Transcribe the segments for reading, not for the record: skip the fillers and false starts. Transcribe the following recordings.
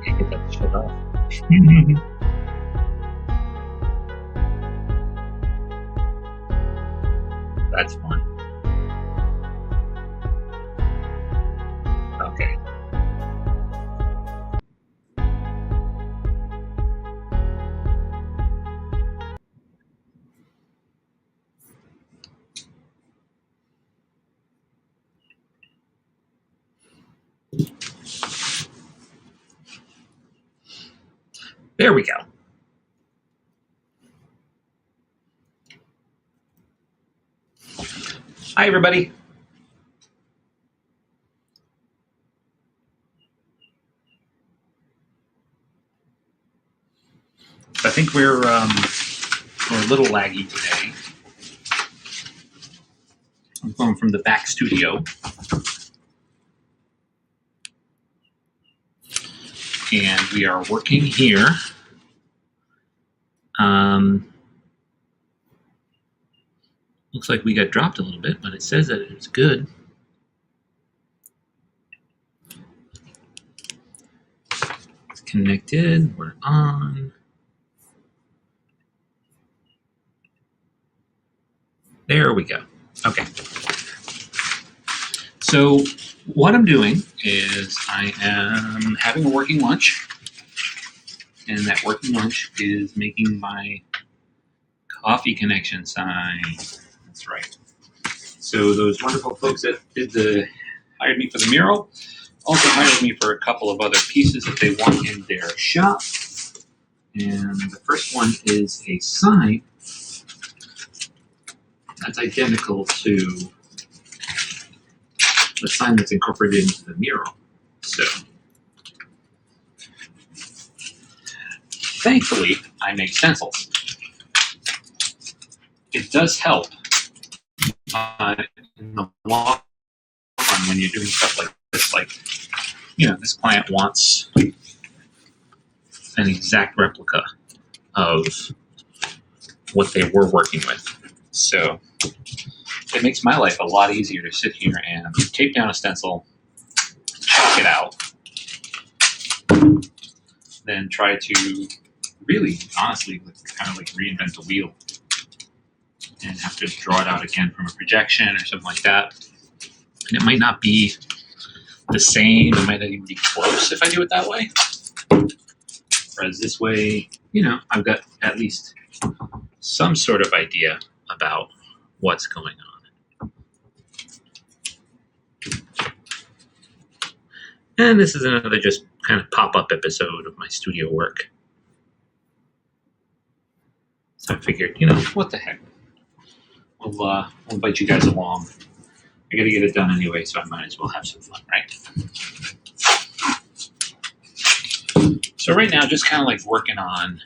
Can't get that shit off. That's fun. Okay. There we go. Hi, everybody. I think we're a little laggy today. I'm going from the back studio. And we are working here. Looks like we got dropped a little bit, but it says that it's good. It's connected. We're on. There we go. Okay. So what I'm doing is I am having a working lunch. And that working lunch is making my coffee connection sign. That's right. So those wonderful folks that hired me for the mural also hired me for a couple of other pieces that they want in their shop. And the first one is a sign that's identical to the sign that's incorporated into the mural. So thankfully, I make stencils. It does help in the long run when you're doing stuff like this. Like, this client wants an exact replica of what they were working with. So it makes my life a lot easier to sit here and tape down a stencil, chalk it out, then try to really, honestly, kind of like reinvent the wheel and have to draw it out again from a projection or something like that. And it might not be the same, it might not even be close if I do it that way. Whereas this way, I've got at least some sort of idea about what's going on. And this is another just kind of pop-up episode of my studio work. So I figured, what the heck? We'll invite you guys along. I gotta get it done anyway, so I might as well have some fun, right? So right now, just kind of like working on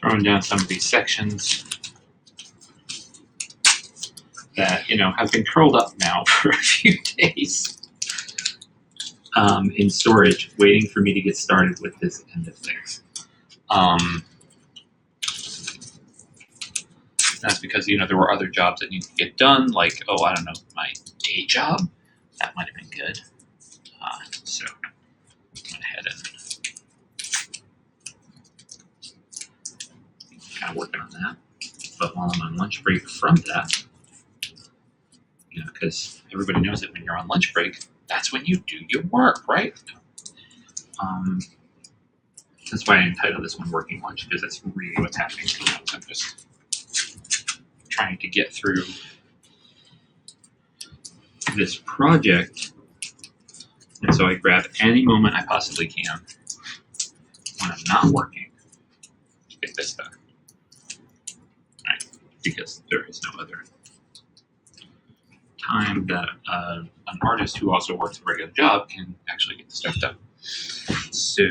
throwing down some of these sections that, have been curled up now for a few days in storage, waiting for me to get started with this end of things. That's because, there were other jobs that needed to get done, like, I don't know, my day job. That might have been good. So I went ahead and kind of working on that. But while I'm on lunch break from that, because everybody knows that when you're on lunch break, that's when you do your work, right? That's why I entitled this one Working Lunch, because that's really what's happening. I'm just trying to get through this project, and so I grab any moment I possibly can when I'm not working to get this done, right? Because there is no other time that an artist who also works a regular job can actually get the stuff done. So,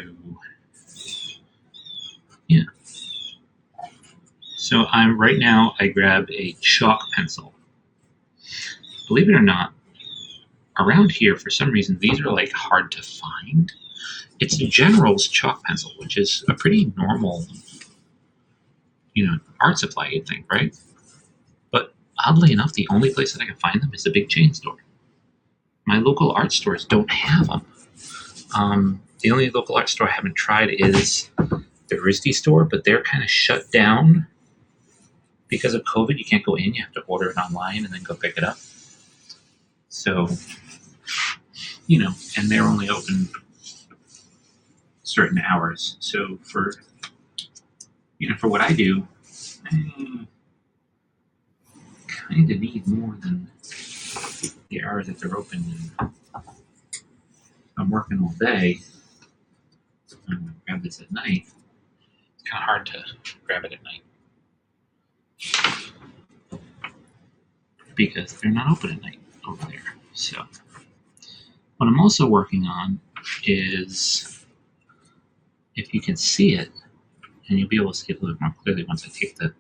yeah. So right now I grabbed a chalk pencil. Believe it or not, around here for some reason these are like hard to find. It's a General's chalk pencil, which is a pretty normal, art supply, you'd think, right? But oddly enough, the only place that I can find them is a big chain store. My local art stores don't have them. The only local art store I haven't tried is the RISD store, but they're kind of shut down because of COVID. You can't go in; you have to order it online and then go pick it up. So, and they're only open certain hours. So for what I do, I kind of need more than the hours that they're open. And I'm working all day. I'm gonna grab this at night. It's kind of hard to grab it at night because they're not open at night over there. So what I'm also working on is, if you can see it, and you'll be able to see it a little more clearly once I take the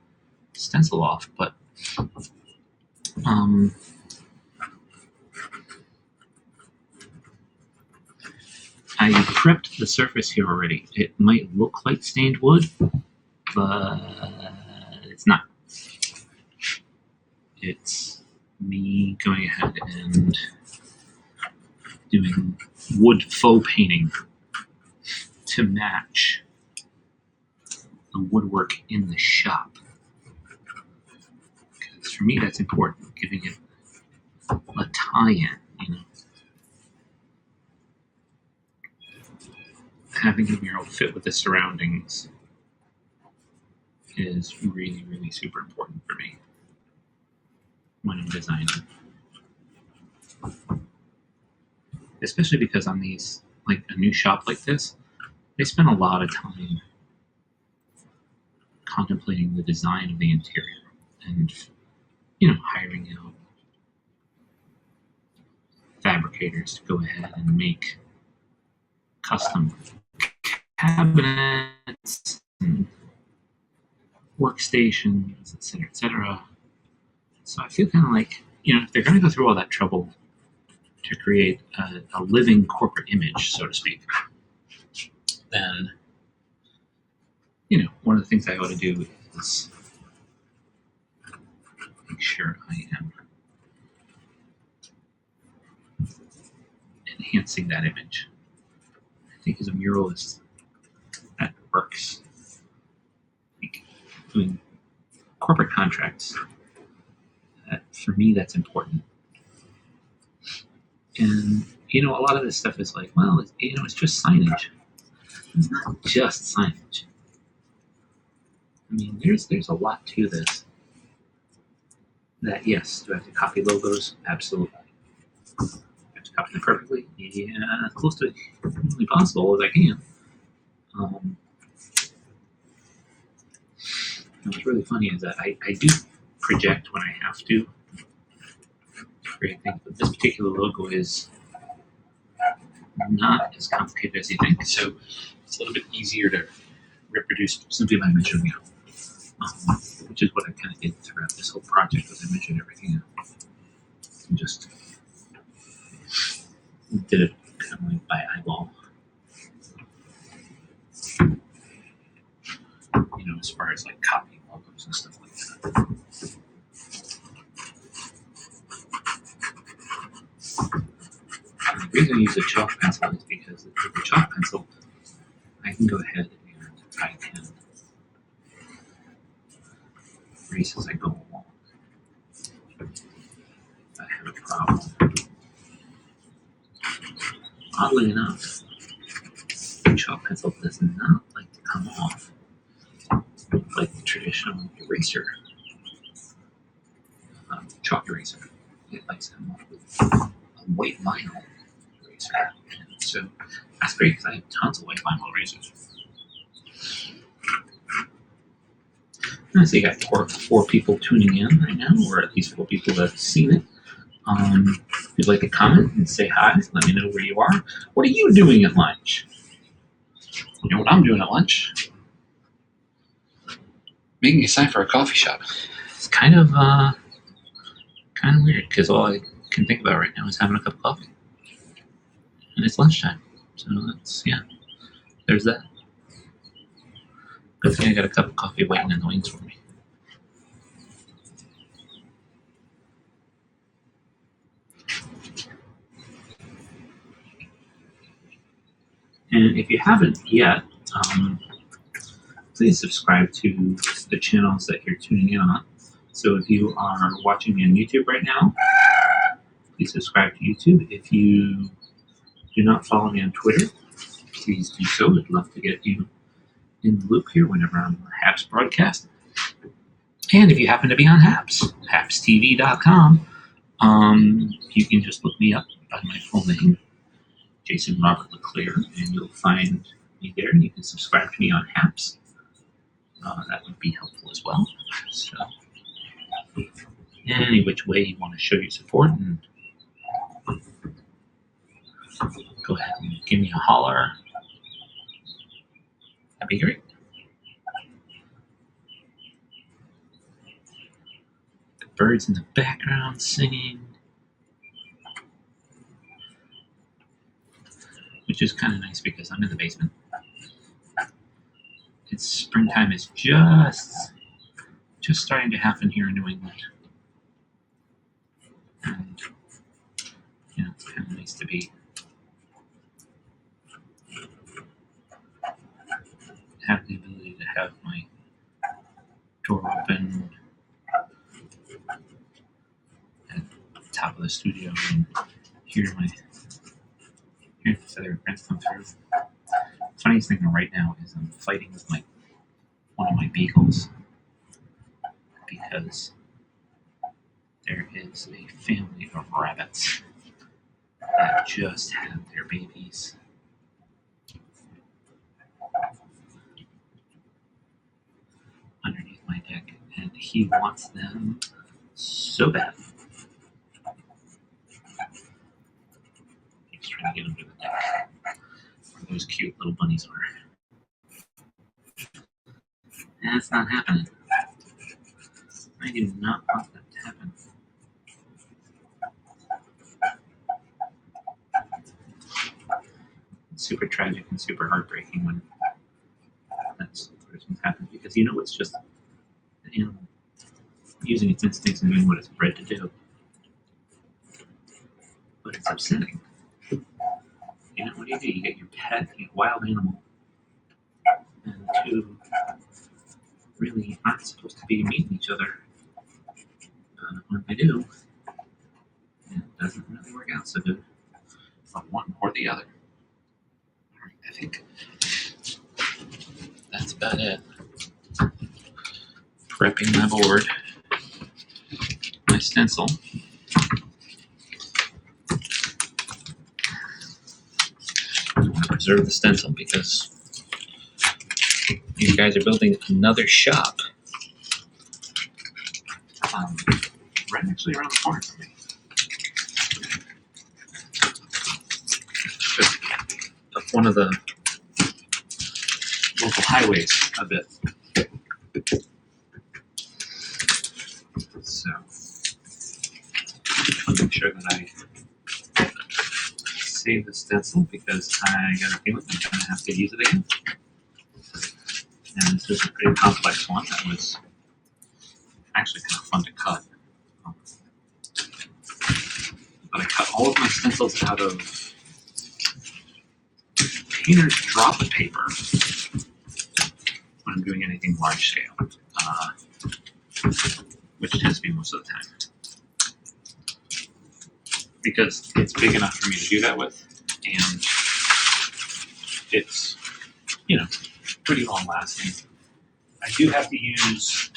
stencil off, but I prepped the surface here already. It might look like stained wood, but it's not. It's me going ahead and doing wood faux painting to match the woodwork in the shop. Because for me, that's important, giving it a tie-in, Having a mural fit with the surroundings is really, really super important for me when I'm designing. Especially because on these, like a new shop like this, they spend a lot of time contemplating the design of the interior and, hiring out fabricators to go ahead and make custom cabinets and workstations, etc., etc. So I feel kind of like, if they're going to go through all that trouble to create a living corporate image, so to speak, then, one of the things I ought to do is make sure I am enhancing that image. I think as a muralist, that works. Like doing corporate contracts, for me, that's important. And, a lot of this stuff is like, well, it's just signage. It's not just signage. I mean, there's a lot to this. That, yes, do I have to copy logos? Absolutely. Do I have to copy them perfectly? Yeah, as close to humanly possible as I can. What's really funny is that I do project when I have to create things, but this particular logo is not as complicated as you think, so it's a little bit easier to reproduce simply by measuring out, which is what I kind of did throughout this whole project, was I measured everything out and just did it kind of like by eyeball. As far as like copying logos and stuff like that. And the reason I use a chalk pencil is because with the chalk pencil, I can go ahead and I can erase as I go along. If I have a problem. Oddly enough, the chalk pencil does not like to come off like the traditional eraser, chalk eraser. It likes to come off with a white vinyl eraser. And so that's great because I have tons of white vinyl erasers. So you got four people tuning in right now, or at least 4 people that have seen it. If you'd like to comment and say hi, let me know where you are. What are you doing at lunch? You know what I'm doing at lunch? Making a sign for a coffee shop. It's kind of weird because all I can think about right now is having a cup of coffee, and it's lunchtime. So there's that. Good thing I got a cup of coffee waiting in the wings for me. And if you haven't yet, please subscribe to the channels that you're tuning in on. So if you are watching me on YouTube right now, please subscribe to YouTube. If you do not follow me on Twitter, please do so. I'd love to get you in the loop here whenever I'm on Haps broadcast. And if you happen to be on Haps, hapstv.com, you can just look me up by my full name, Jason Robert LeClaire, and you'll find me there, and you can subscribe to me on Haps. That would be helpful as well. So, any which way you want to show your support, and go ahead and give me a holler. That'd be great. The birds in the background singing, which is kind of nice because I'm in the basement. It's springtime is just starting to happen here in New England. And, it's kind of nice to have the ability to have my door open at the top of the studio and hear the feather prints come through. The funniest thing right now is I'm fighting with one of my beagles because there is a family of rabbits that just had their babies. Underneath my deck, and he wants them so bad. He's trying to get under the deck where those cute little bunnies are. That's not happening. I do not want that to happen. It's super tragic and super heartbreaking when that sort of thing happens because it's just an animal using its instincts and doing what it's bred to do. But it's upsetting. What do? You get your pet, you get wild animal, and the two really aren't supposed to be meeting each other. When they do, it doesn't really work out so good for one or the other. All right, I think that's about it. Prepping my board, my stencil. I want to preserve the stencil because these guys are building another shop right actually around the corner from me. Just up one of the local highways a bit. So I'll make sure that I save the stencil because I got a feeling I'm going to have to use it again. And this is a pretty complex one that was actually kind of fun to cut. But I cut all of my stencils out of painter's drop paper when I'm doing anything large scale, which tends to be most of the time. Because it's big enough for me to do that with, and it's, pretty long lasting. I do have to use,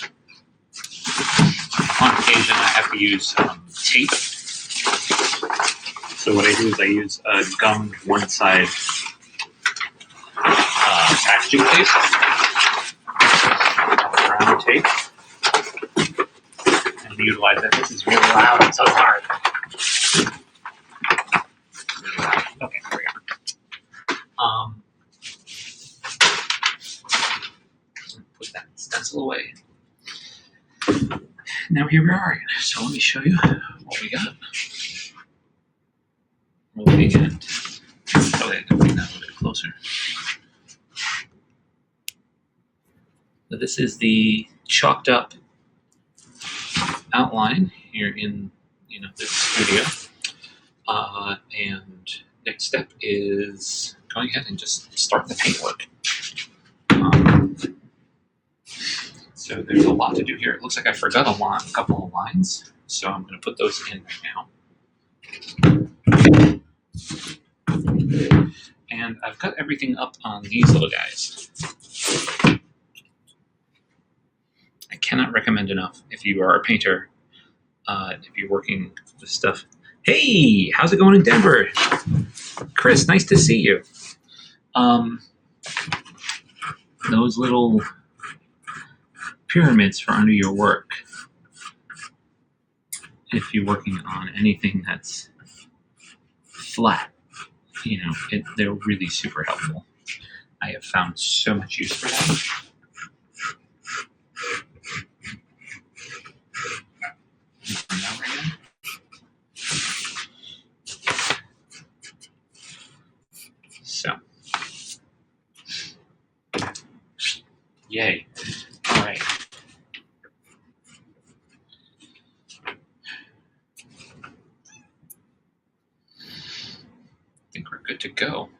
on occasion, I have to use tape. So what I do is I use a gummed one-side packaging case, round tape, and utilize it. This is really loud and so hard. Okay, there we go. Put that stencil away. Now here we are again. So let me show you what we got. Looking at, probably I can bring that a little bit closer. So this is the chalked up outline here in this studio. And next step is go ahead and just start the paintwork. Um, so there's a lot to do here. It looks like I forgot a couple of lines, so I'm going to put those in right now. And I've got everything up on these little guys. I cannot recommend enough if you are a painter, if you're working with stuff. Hey, how's it going in Denver? Chris, nice to see you. Those little pyramids for under your work, if you're working on anything that's flat, they're really super helpful. I have found so much use for them. So, yay. All right. I think we're good to go.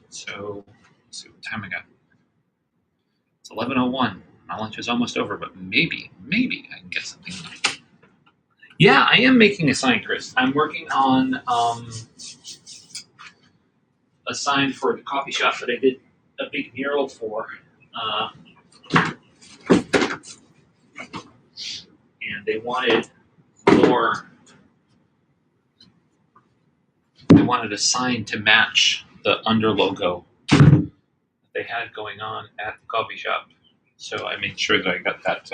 So, let's see what time I got. It's 11:01. My lunch is almost over, but maybe I can get something done. Yeah, I am making a sign, Chris. I'm working on a sign for the coffee shop that I did a big mural for. And they wanted more. They wanted a sign to match the under logo that they had going on at the coffee shop. So I made sure that I got that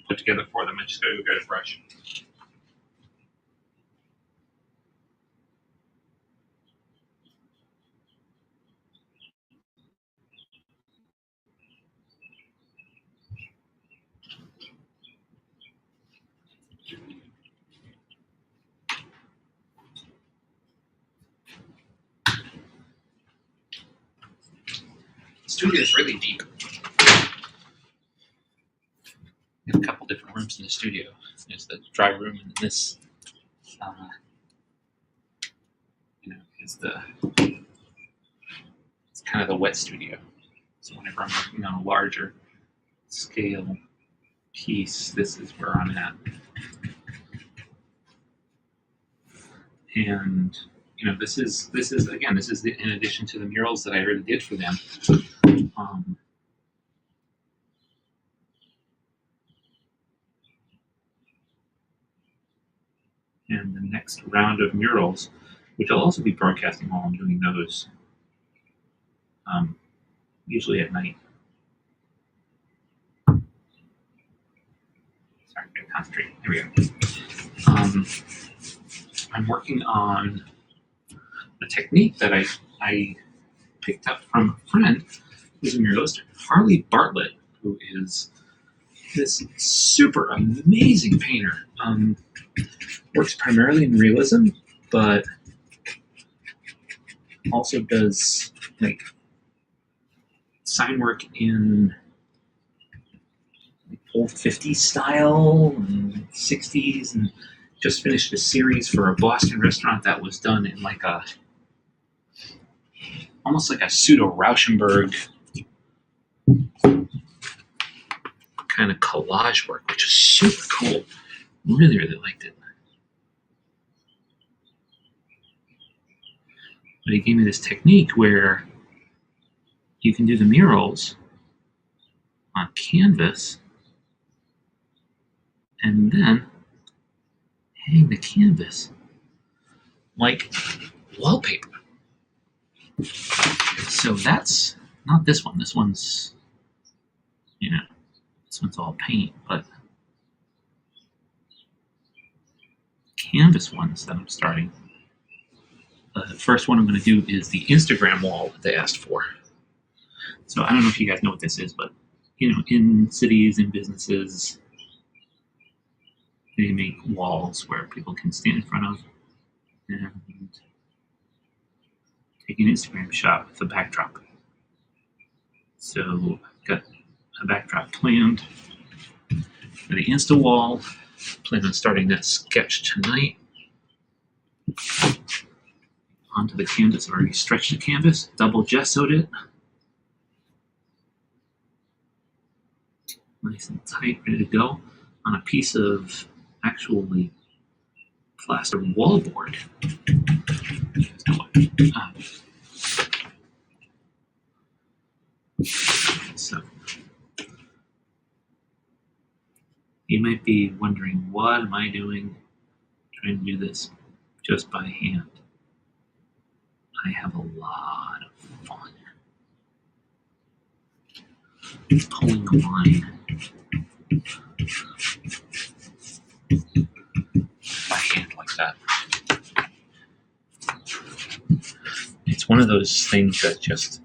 put together for them. I just got to go get a brush. The studio is really deep. We have a couple different rooms in the studio. There's the dry room, and this, is it's kind of the wet studio. So whenever I'm working on a larger scale piece, this is where I'm at. And this is in addition to the murals that I already did for them. And the next round of murals, which I'll also be broadcasting while I'm doing those, usually at night. Sorry, I'm going to concentrate. Here we go. I'm working on a technique that I picked up from a friend who's a muralist, Harley Bartlett, who is this super amazing painter. Works primarily in realism, but also does like sign work in old 50s style and 60s, and just finished a series for a Boston restaurant that was done in like almost like a pseudo Rauschenberg kind of collage work, which is super cool. Really, really liked it. But he gave me this technique where you can do the murals on canvas and then hang the canvas like wallpaper. So that's not this one. This one's, this one's all paint, but canvas ones that I'm starting. The first one I'm going to do is the Instagram wall that they asked for. So I don't know if you guys know what this is, but in cities and businesses, they make walls where people can stand in front of and take an Instagram shot with a backdrop. So I've got a backdrop planned for the Insta wall. Plan on starting that sketch tonight. onto the canvas. I've already stretched the canvas, double gessoed it. Nice and tight, ready to go on a piece of actually plaster wallboard. So you might be wondering, what am I doing trying to do this just by hand? I have a lot of fun pulling a line by hand like that. It's one of those things that just,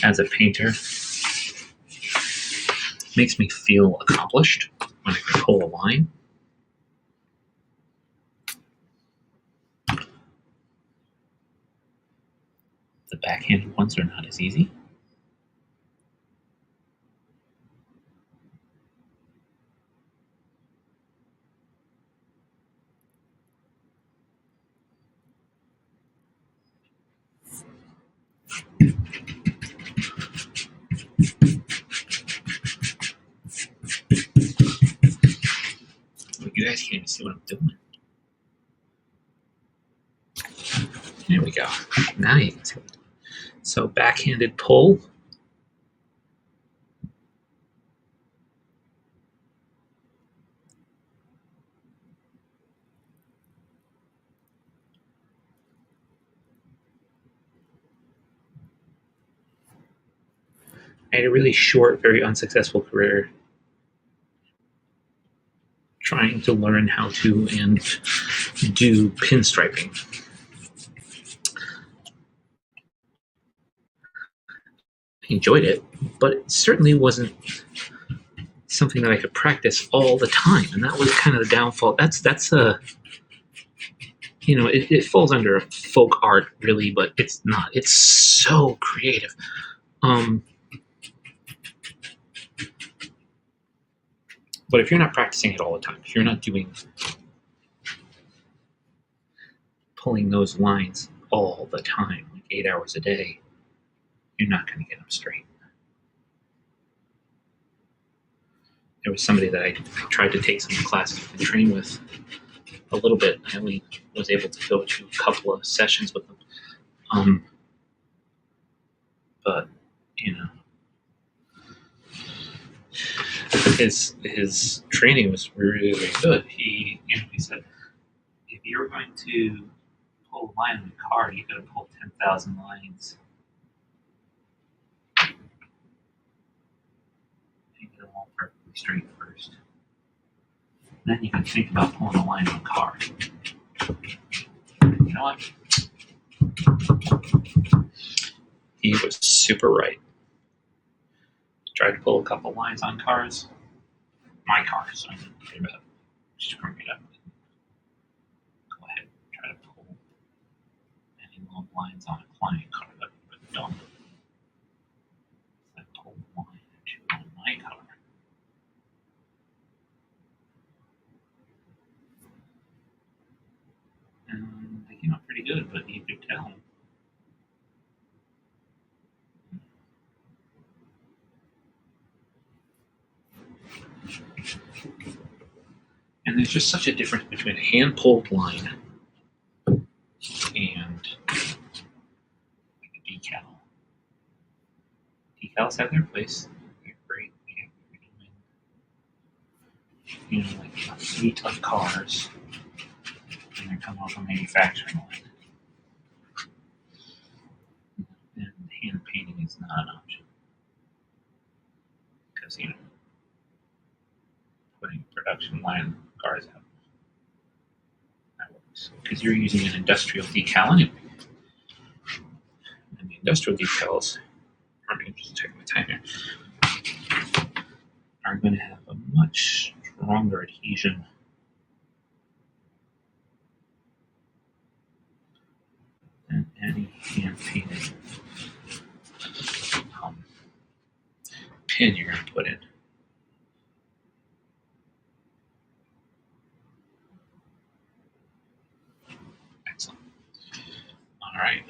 as a painter, makes me feel accomplished when I can pull a line. The backhanded ones are not as easy. You guys can't even see what I'm doing. There we go. Now you can see. So backhanded pull. I had a really short, very unsuccessful career trying to learn how to and do pinstriping. I enjoyed it, but it certainly wasn't something that I could practice all the time, and that was kind of the downfall. That's a it falls under a folk art really, but it's not. It's so creative. But if you're not practicing it all the time, if you're not pulling those lines all the time, like 8 hours a day, you're not going to get them straight. There was somebody that I tried to take some classes and train with a little bit. I only was able to go to a couple of sessions with them. But his training was really, really good. He said, if you're going to pull a line in a car, you got to pull 10,000 lines. You get them all perfectly straight first. Then you can think about pulling a line in a car. You know what? He was super right. Tried to pull a couple lines on cars. My cars, I'm worried about screwing it up. Go ahead and try to pull any long lines on a client car, but don't. I pulled one or two on my car. And they came out pretty good, but you could tell. And there's just such a difference between a hand-pulled line and like a decal. Decals have their place. They're great. You're doing, like a fleet of cars, and they're coming off a manufacturing line. And hand painting is not an option because putting a production line cars out. That works because you're using an industrial decal anyway. And the industrial decals, I'm just checking my time here, are going to have a much stronger adhesion than any hand painted pin you're going to put in. All right.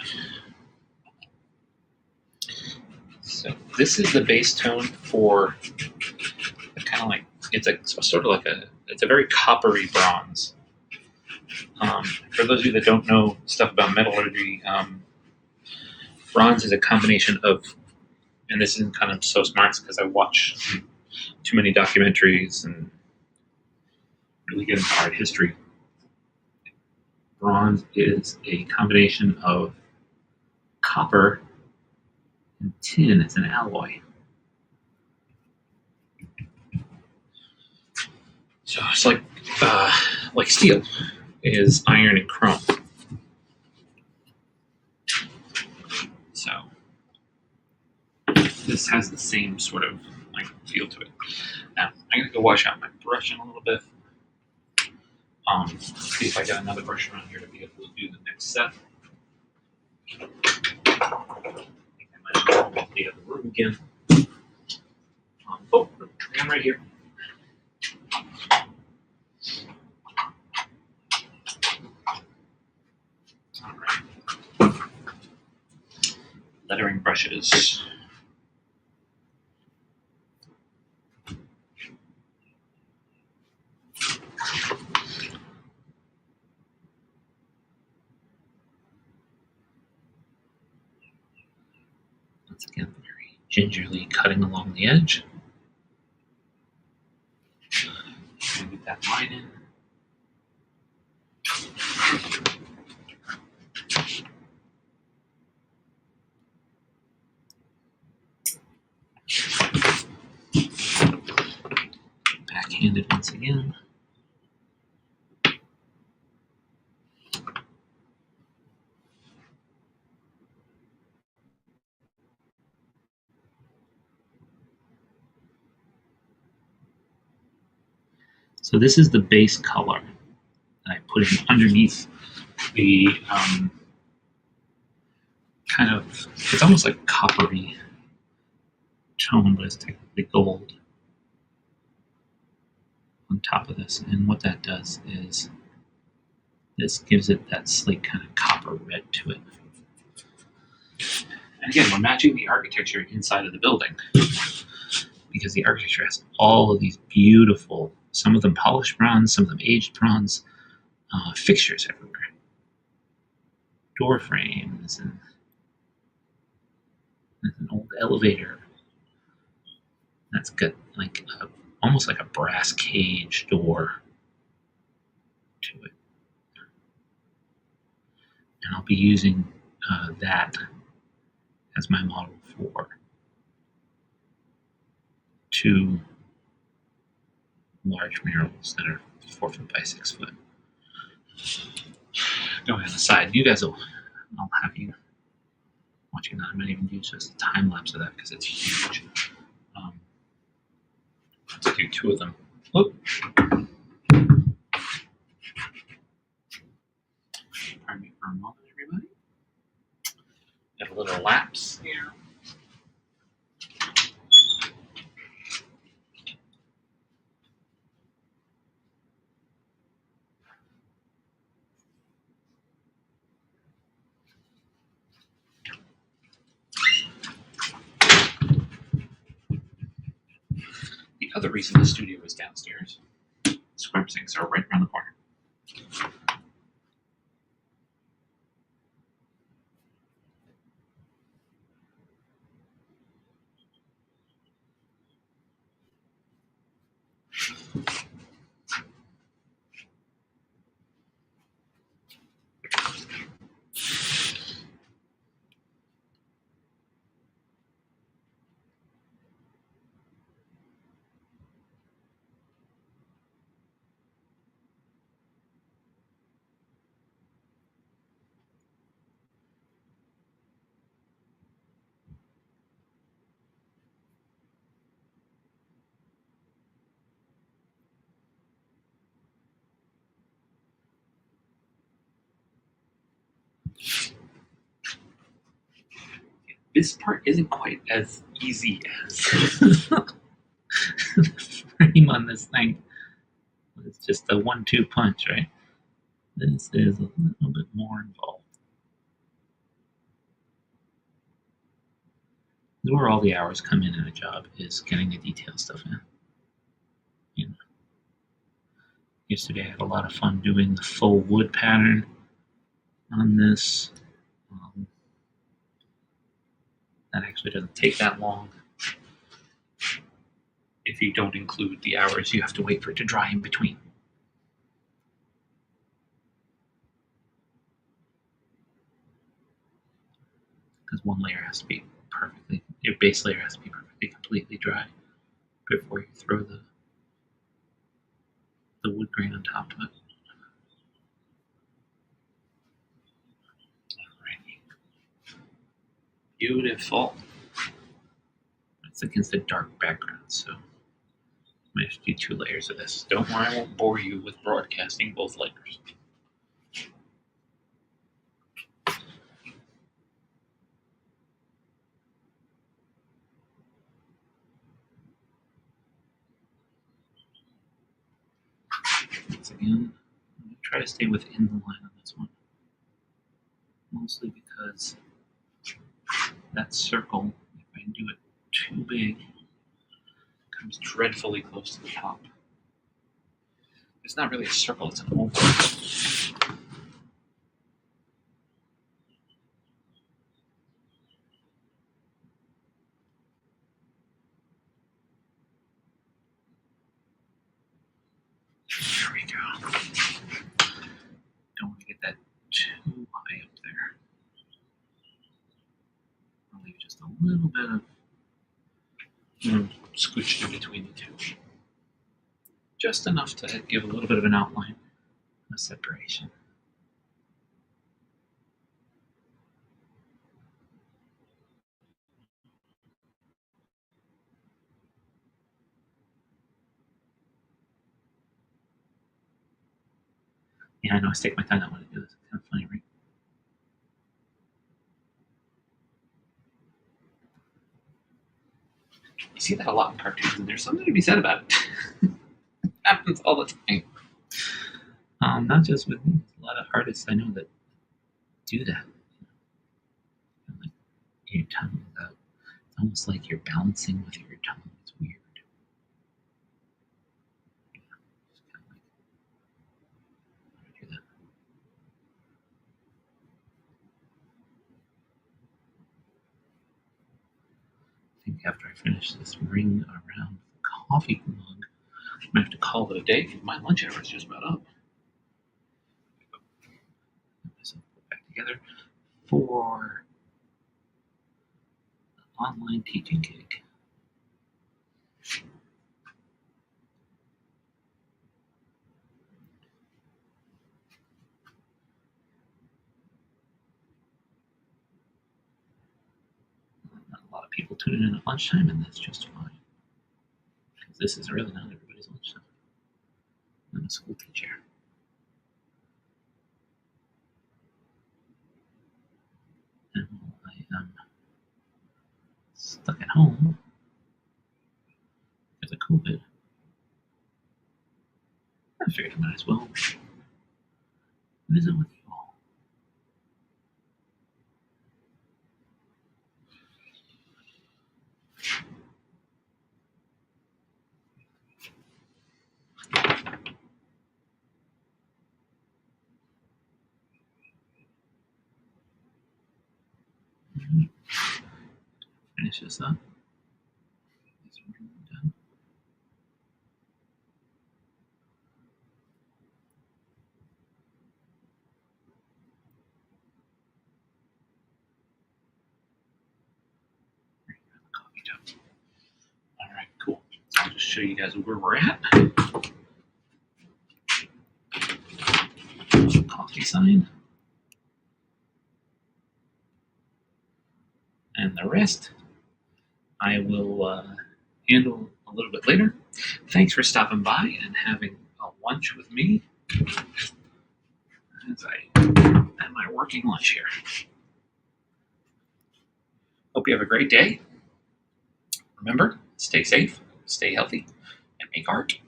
So this is the base tone for kind of like it's a very coppery bronze. For those of you that don't know stuff about metallurgy, bronze is a combination of, and this isn't kind of so smart because I watch too many documentaries and really get into art history. Bronze is a combination of copper and tin. It's an alloy. So it's like steel is iron and chrome. So this has the same sort of like feel to it. Now I'm gonna go wash out my brush in a little bit. See if I got another brush around here to be able to do the next step. I think I might have to the other room again. I'm right here. All right. Lettering brushes. Once again, very gingerly cutting along the edge. Get that line in. Backhanded once again. So this is the base color that I put in underneath the kind of, it's almost like coppery tone, but it's technically gold on top of this. And what that does is this gives it that slick kind of copper red to it. And again, we're matching the architecture inside of the building because the architecture has all of these beautiful, some of them polished bronze, some of them aged bronze, fixtures everywhere. Door frames and there's an old elevator that's got like almost like a brass cage door to it. And I'll be using that as my model for 2 large murals that are 4 foot by 6 foot. Going on the side, you guys I'll have you watching that. I might even do just a time lapse of that because it's huge. Let's do 2 of them. Whoop. Pardon me for a moment, everybody. Got a little lapse here. The other reason the studio is downstairs, scrub sinks are right around the corner. This part isn't quite as easy as the frame on this thing. It's just a 1-2 punch, right? This is a little bit more involved. where all the hours come in a job is getting the detail stuff in. You know, yesterday I had a lot of fun doing the faux wood pattern on this. That actually doesn't take that long if you don't include the hours you have to wait for it to dry in between. Because one layer has to be perfectly, your base layer has to be perfectly completely dry before you throw the wood grain on top of it. Alrighty. Beautiful. It's against a dark background, so I might have to do 2 layers of this. Don't worry, I won't bore you with broadcasting both layers. Once again, I'm going to try to stay within the line on this one. Mostly because that circle, if I do it too big, comes dreadfully close to the top. It's not really a circle, it's an oval. There we go. Don't want to get that too high up there. I'll leave just a little bit of scooched in between the two. Just enough to give a little bit of an outline, a separation. Yeah, I know I stick my tongue out when I do this. It's kind of funny, right? You see that a lot in cartoons, and there's something to be said about it. It happens all the time. Not just with me. A lot of artists I know that do that. Like your tongue is out. It's almost like you're balancing with your tongue. It's weird. Yeah, just kind of like do that. I think after I finish this ring around the coffee mug, I'm gonna have to call it a day because my lunch hour is just about up. Put myself back together for an online teaching gig. Not a lot of people tuning in at lunchtime, and that's just fine. Because this is really not everybody's lunchtime. I'm a school teacher. And while I am stuck at home because of COVID, I figured I might as well visit with you all. Finish this up. This one done. Coffee tub. All right, cool. I'll just show you guys where we're at. Coffee sign. And the rest I will handle a little bit later. Thanks for stopping by and having a lunch with me as I have my working lunch here. Hope you have a great day. Remember, stay safe, stay healthy, and make art.